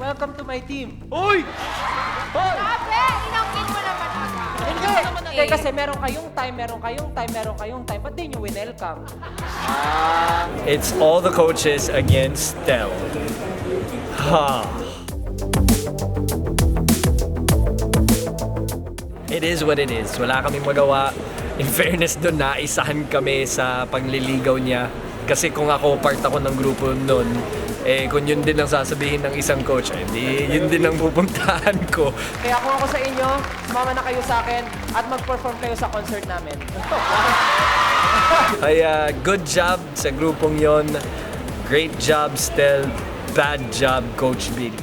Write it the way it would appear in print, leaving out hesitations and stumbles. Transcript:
welcome to my team. Uy! Hoy! Grabe! Inangkin mo naman ako. Hindi, kasi meron kayong time. Ba't di nyo winelcome? It's all the coaches against Del. Ha. It is what it is. Wala kaming magawa. In fairness doon, naisahan kami sa pagliligaw niya. Kasi kung ako, part ako ng grupo noon, kung yun din ang sasabihin ng isang coach, di yun din ang pupuntahan ko. Kaya kung ako sa inyo, sumama na kayo sa akin at mag-perform kayo sa concert namin. Kaya good job sa grupong yon. Great job, Stel. Bad job, Coach Billy.